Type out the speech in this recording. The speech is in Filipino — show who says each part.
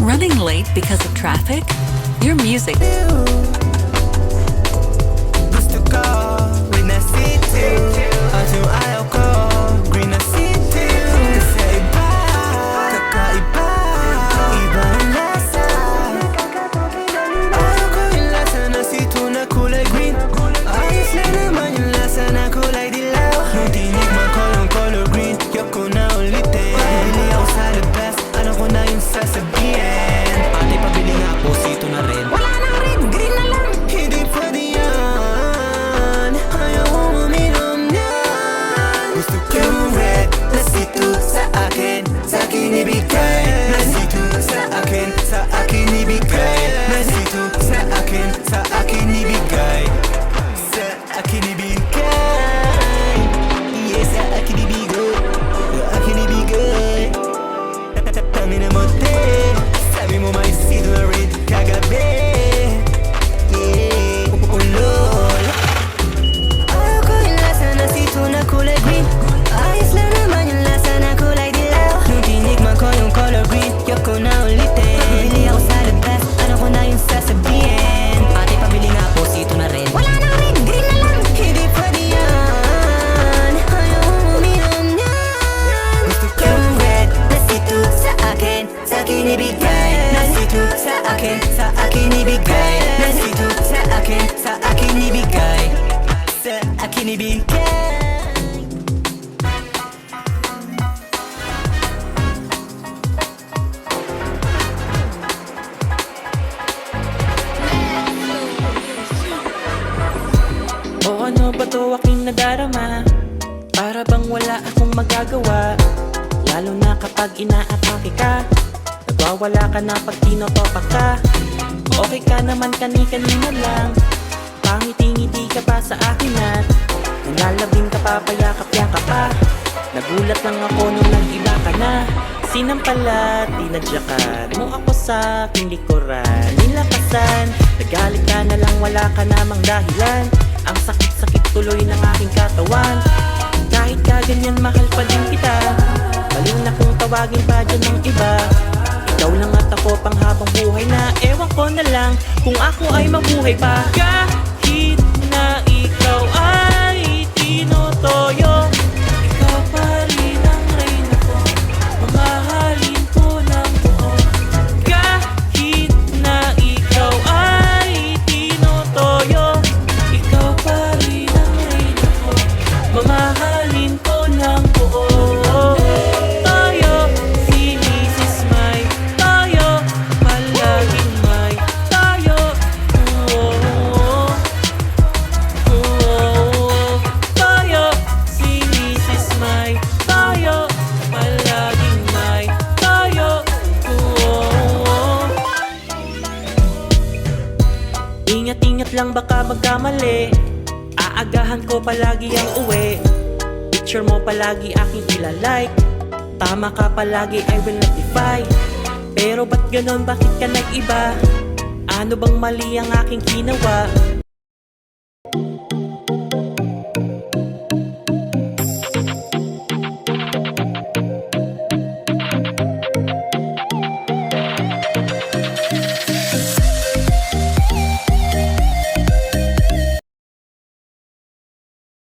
Speaker 1: Running late because of traffic? Your music.
Speaker 2: Gusto ko, rin na city. At yung ayaw ko, green na city. Kasi iba, kakaiba, iba ang lasa. Ayaw ko yung lasa na sito na kulay green. Ayos lang naman yung lasa na kulay dilaw. Nung tinikman ko yung color green, yuck ko na ulitin. Bili ako sa labas, alam ko na yung sasabihin. Ate, pabili nga po, sito na rin. Wala na rin, green na lang. Hindi pwede yan, ayaw ko uminom yan. Gusto ko yung red na sito sa akin, sa akin ibigay. Na sito sa akin, sa akin ibigay. Na sito sa akin, sa akin ibigay. Sa akin ibigay. Yeah, sa akin ibigay. Sa akin ibigay. Dami na mote, sabi mo may sito na red kagabi. Yeah, ulol. Ayaw ko yung lasa na sito na kulay green. Ayos lang naman yung lasa na kulay dilaw. Nung tinikman ko yung color green, yuck ko na ulitin. Bili ako sa labas, ano ko na yung sasabihin. Ate, pabili nga po, sito na rin. Wala na rin, green na lang. Hindi pwede yan, ayaw ko uminom yan. Gusto ko yung red na sito sa akin, sa akin ibigay. Na sito sa akin, sa akin ibigay. Na sito sa akin, sa akin ibigay. Sa akin ibigay.
Speaker 3: O ano ba to aking nadarama? Para bang wala akong magagawa? Lalo na kapag inaatake ka, nagwawala ka na pag tinotopak ka. Okay ka naman kani-kanina lang, pangiti-ngiti ka pa sa akin at nalalabing ka pa, payakap-yakap pa. Nagulat lang ako nung nag-iba ka na. Sinampalat, dinadyakan mo ako sa aking likuran. Nilakasan, nagalit ka na lang, wala ka namang dahilan. Ang sakit-sakit tuloy ng aking katawan. Kahit kaganyan mahal pa din kita. Baliw na kung tawagin pa dyan ng iba. Ikaw lang at ako pang habang buhay na. Ewan ko na lang kung ako ay mabuhay pa. Kahit na ikaw ay tinutoyo, ikaw pa rin ang reyna ko, mamahalin ko ng buo. Kahit na ikaw ay tinutoyo, ikaw pa rin ang reyna ko, mamahalin ko ng buo. Tayo, si Mrs. May, tayo, palaging may, tayo. Tayo, si Mrs. May, tayo, palaging may, tayo. Ingat-ingat lang baka magkamali. Aagahan ko palagi ang uwi. Picture mo palagi aking ilalike. Tama ka palagi, I will notify. Pero ba't ganon, bakit ka nag-iba? Ano bang mali ang aking ginawa?